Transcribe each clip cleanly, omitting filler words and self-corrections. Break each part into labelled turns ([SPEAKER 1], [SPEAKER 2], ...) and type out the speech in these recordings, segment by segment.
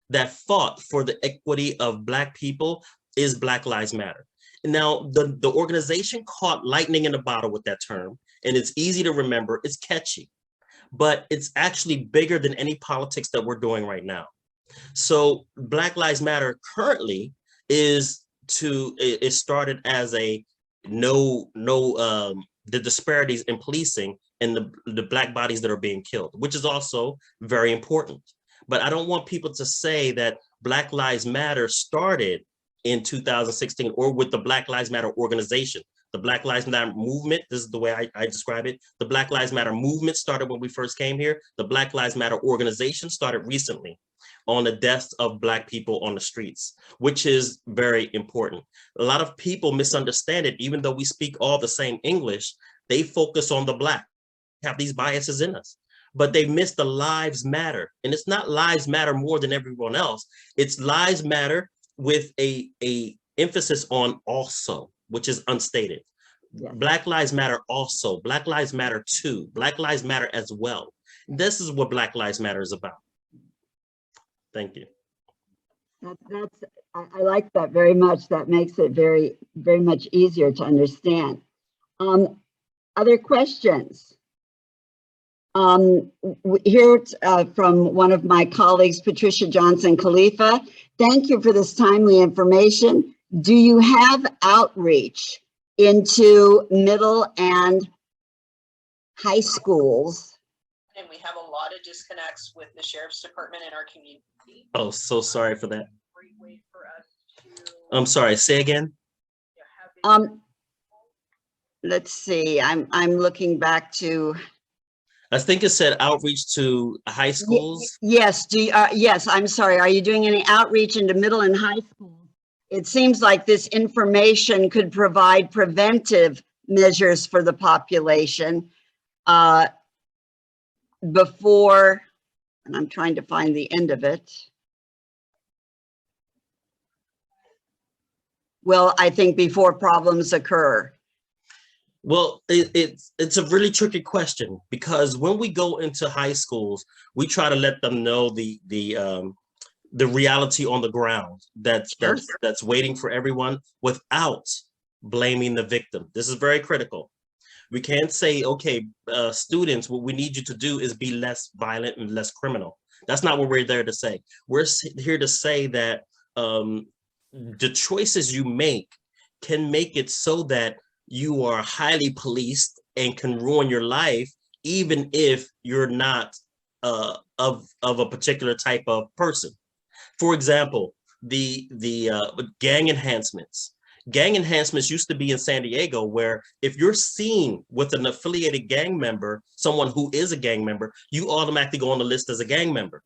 [SPEAKER 1] that fought for the equity of Black people is Black Lives Matter. Now, the organization caught lightning in a bottle with that term, and it's easy to remember, it's catchy, but it's actually bigger than any politics that we're doing right now. So Black Lives Matter currently it started as a the disparities in policing and the Black bodies that are being killed, which is also very important. But I don't want people to say that Black Lives Matter started in 2016 or with the Black Lives Matter organization. The Black Lives Matter movement, this is the way I describe it. The Black Lives Matter movement started when we first came here. The Black Lives Matter organization started recently on the deaths of Black people on the streets, which is very important. A lot of people misunderstand it, even though we speak all the same English, they focus on the Black, have these biases in us, but they miss the lives matter. And it's not lives matter more than everyone else. It's lives matter with a emphasis on also, which is unstated. Yeah. Black Lives Matter also, Black Lives Matter too, Black Lives Matter as well. This is what Black Lives Matter is about. Thank you.
[SPEAKER 2] I like that very much. That makes it very, very much easier to understand. Other questions? Here from one of my colleagues, Patricia Johnson Khalifa. Thank you for this timely information. Do you have outreach into middle and high schools?
[SPEAKER 3] And we have a lot of disconnects with the Sheriff's Department in our community.
[SPEAKER 1] Oh, so sorry for that.
[SPEAKER 3] Great way for us to,
[SPEAKER 1] I'm sorry, say again.
[SPEAKER 2] Let's see, I'm looking back to.
[SPEAKER 1] I think it said outreach to high schools.
[SPEAKER 2] Yes, yes, I'm sorry. Are you doing any outreach into middle and high schools? It seems like this information could provide preventive measures for the population before, and I'm trying to find the end of it. Well, I think before problems occur.
[SPEAKER 1] Well, it's a really tricky question, because when we go into high schools, we try to let them know the reality on the ground that's waiting for everyone without blaming the victim. This is very critical. We can't say, okay, students, what we need you to do is be less violent and less criminal. That's not what we're there to say. We're here to say that the choices you make can make it so that you are highly policed and can ruin your life, even if you're not of a particular type of person. For example, the gang enhancements. Gang enhancements used to be in San Diego, where if you're seen with an affiliated gang member, someone who is a gang member, you automatically go on the list as a gang member.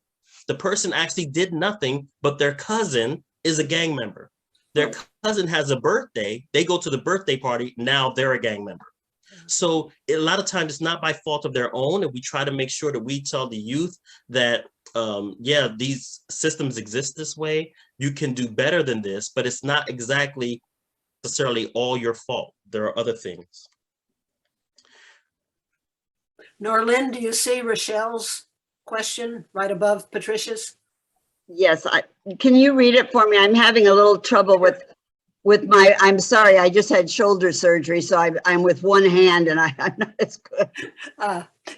[SPEAKER 1] The person actually did nothing, but their cousin is a gang member. Their cousin has a birthday, they go to the birthday party, now they're a gang member. So a lot of times it's not by fault of their own, and we try to make sure that we tell the youth that, yeah, these systems exist this way, you can do better than this, but it's not exactly necessarily all your fault. There are other things.
[SPEAKER 4] Norlin, do you see Rochelle's question right above Patricia's?
[SPEAKER 2] Yes, can you read it for me? I'm having a little trouble with my, I'm sorry, I just had shoulder surgery, so I'm with one hand and I'm not as good.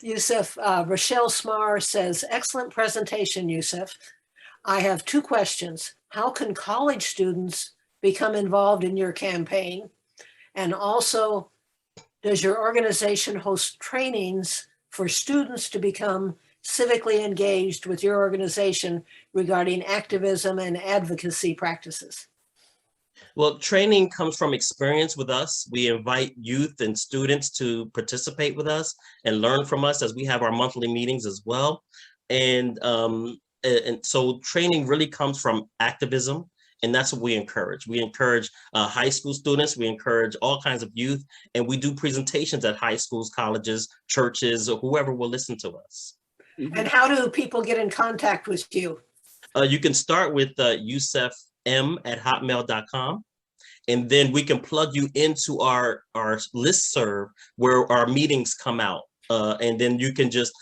[SPEAKER 4] Yusuf, Rochelle Smar says, excellent presentation, Yusuf. I have two questions. How can college students become involved in your campaign? And also, does your organization host trainings for students to become civically engaged with your organization regarding activism and advocacy practices?
[SPEAKER 1] Well, training comes from experience with us. We invite youth and students to participate with us and learn from us, as we have our monthly meetings as well. And so training really comes from activism, and that's what we encourage. We encourage high school students, we encourage all kinds of youth, and we do presentations at high schools, colleges, churches, or whoever will listen to us.
[SPEAKER 4] And how do people get in contact with you?
[SPEAKER 1] You can start with yousefm@hotmail.com, and then we can plug you into our listserv where our meetings come out, and then you can just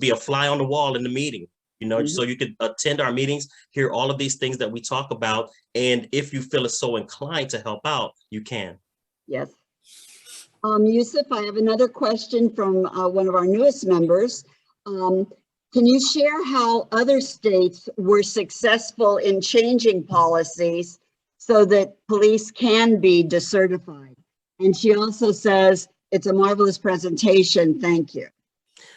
[SPEAKER 1] be a fly on the wall in the meeting. you know,
[SPEAKER 2] Mhm.
[SPEAKER 1] so you could attend our meetings, hear all of these things that we talk about. And if you feel so inclined to help out, you can.
[SPEAKER 2] Yes. Yusuf, I have another question from one of our newest members. Can you share how other states were successful in changing policies so that police can be decertified? And she also says, it's a marvelous presentation. Thank you.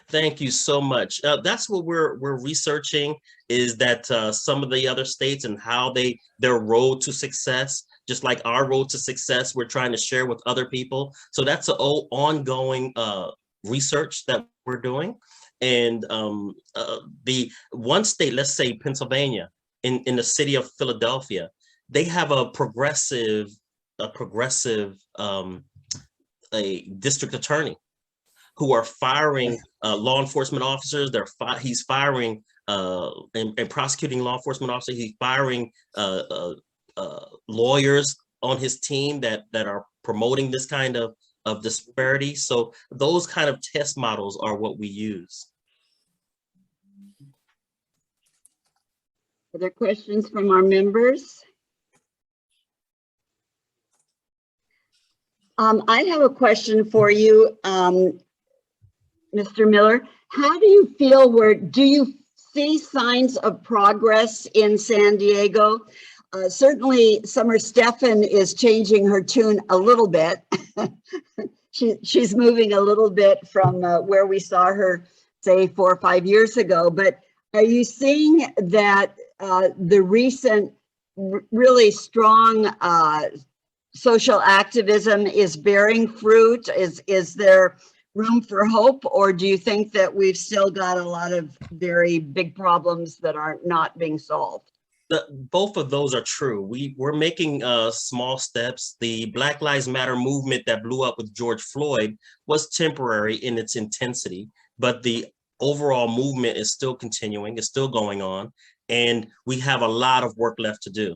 [SPEAKER 1] Thank you so much. That's what we're researching, is that some of the other states and how their road to success, just like our road to success, we're trying to share with other people. So that's an ongoing research that we're doing. And the one state, let's say Pennsylvania, in the city of Philadelphia, they have a progressive a district attorney who are firing law enforcement officers. He's firing and prosecuting law enforcement officers. He's firing lawyers on his team that are promoting this kind of disparity. So those kind of test models are what we use.
[SPEAKER 2] Other questions from our members? I have a question for you, Mr. Miller. How do you feel, do you see signs of progress in San Diego? Certainly Summer Stephan is changing her tune a little bit. She's moving a little bit from where we saw her, say, 4 or 5 years ago. But are you seeing that the recent really strong social activism is bearing fruit? Is there room for hope, or do you think that we've still got a lot of very big problems that are not being solved?
[SPEAKER 1] Both of those are true. We're making small steps. The Black Lives Matter movement that blew up with George Floyd was temporary in its intensity, but the overall movement is still continuing, it's still going on, and we have a lot of work left to do.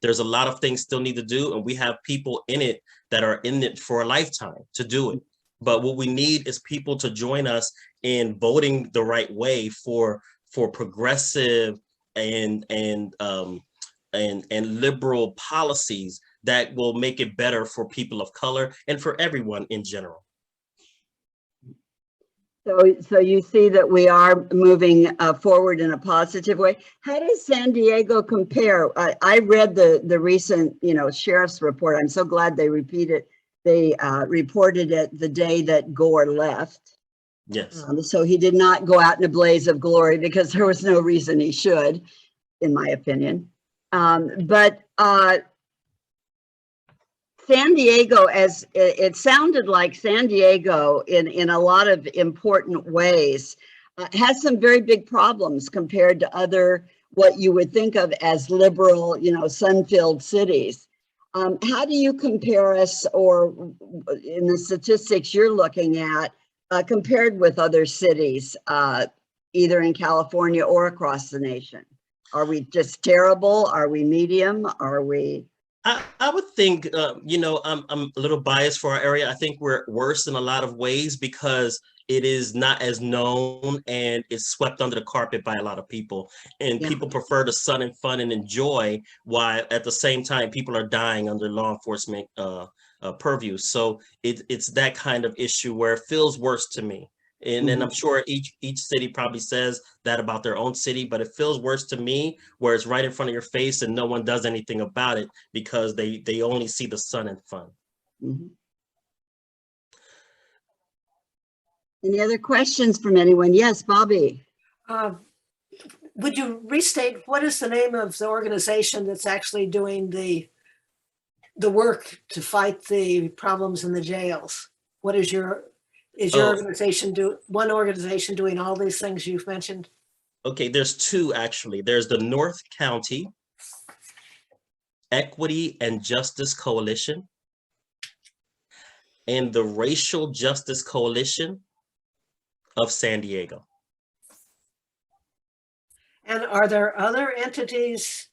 [SPEAKER 1] There's a lot of things still need to do, and we have people in it that are in it for a lifetime to do it. But what we need is people to join us in voting the right way for progressive and liberal policies that will make it better for people of color and for everyone in general.
[SPEAKER 2] So you see that we are moving forward in a positive way. How does San Diego compare? I read the recent, sheriff's report. I'm so glad they repeated. They reported it the day that Gore left.
[SPEAKER 1] Yes.
[SPEAKER 2] So he did not go out in a blaze of glory, because there was no reason he should, in my opinion. But San Diego, as it sounded like San Diego in a lot of important ways, has some very big problems compared to other, what you would think of as liberal, sun-filled cities. How do you compare us, or in the statistics you're looking at, compared with other cities, either in California or across the nation? Are we just terrible? Are we medium? Are we?
[SPEAKER 1] I would think, I'm a little biased for our area. I think we're worse in a lot of ways because it is not as known and it's swept under the carpet by a lot of people. And people prefer the sun and fun and enjoy, while at the same time people are dying under law enforcement purview. So it's that kind of issue where it feels worse to me. And then I'm sure each city probably says that about their own city, but it feels worse to me where it's right in front of your face and no one does anything about it because they only see the sun and fun.
[SPEAKER 2] Any other questions from anyone? Yes, Bobby.
[SPEAKER 4] Would you restate what is the name of the organization that's actually doing the work to fight the problems in the jails? What is your organization one organization doing all these things you've mentioned?
[SPEAKER 1] Okay, there's two actually. There's the North County Equity and Justice Coalition and the Racial Justice Coalition of San Diego.
[SPEAKER 4] And are there other entities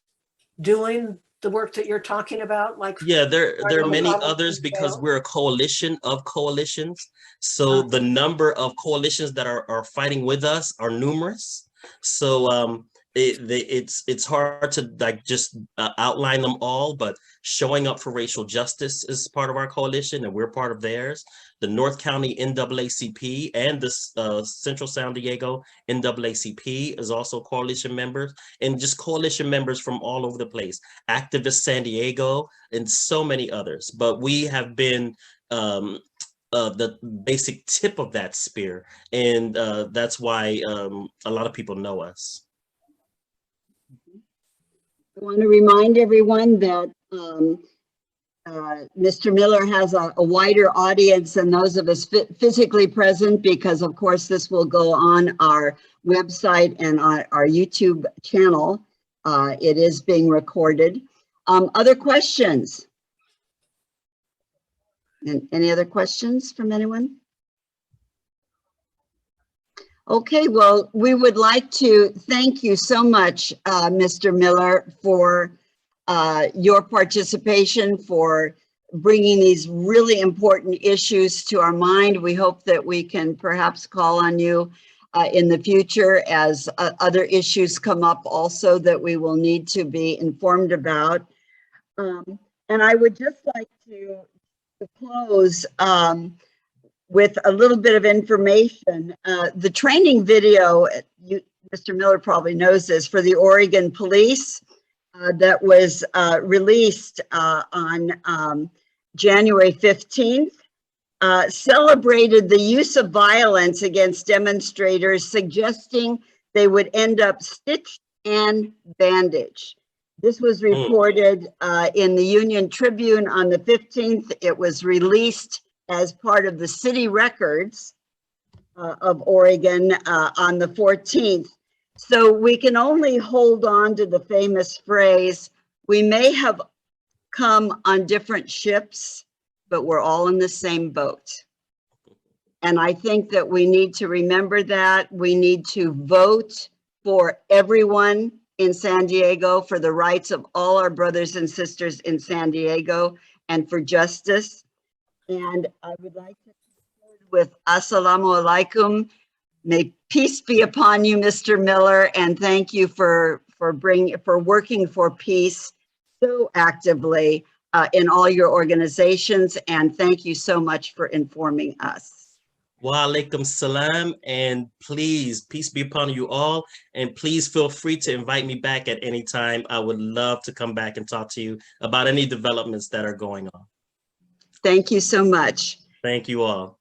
[SPEAKER 4] doing the work that you're talking about?
[SPEAKER 1] Yeah, there are many others because we're a coalition of coalitions. So the number of coalitions that are fighting with us are numerous. So it's hard to like just outline them all, but showing up for racial justice is part of our coalition, and we're part of theirs. The North County NAACP and the Central San Diego NAACP is also coalition members, and just coalition members from all over the place. Activist San Diego and so many others. But we have been the basic tip of that spear, and that's why a lot of people know us.
[SPEAKER 2] I want to remind everyone that Mr. Miller has a wider audience than those of us physically present, because of course this will go on our website and our YouTube channel. It is being recorded. Other questions? And any other questions from anyone? Okay, well, we would like to thank you so much, Mr. Miller, for your participation, for bringing these really important issues to our mind. We hope that we can perhaps call on you in the future as other issues come up also that we will need to be informed about. And I would just like to close with a little bit of information. The training video, Mr. Miller probably knows this, for the Oregon Police that was released on January 15th, celebrated the use of violence against demonstrators, suggesting they would end up stitched and bandaged. This was reported in the Union Tribune on the 15th. It was released as part of the city records of Oregon on the 14th. So we can only hold on to the famous phrase, we may have come on different ships, but we're all in the same boat. And I think that we need to remember that. We need to vote for everyone in San Diego, for the rights of all our brothers and sisters in San Diego, and for justice. And I would like to conclude with Assalamu alaikum. May peace be upon you, Mr. Miller, and thank you for working for peace so actively in all your organizations, and thank you so much for informing us.
[SPEAKER 1] Wa alaikum salam, and please, peace be upon you all, and please feel free to invite me back at any time. I would love to come back and talk to you about any developments that are going on.
[SPEAKER 2] Thank you so much.
[SPEAKER 1] Thank you all.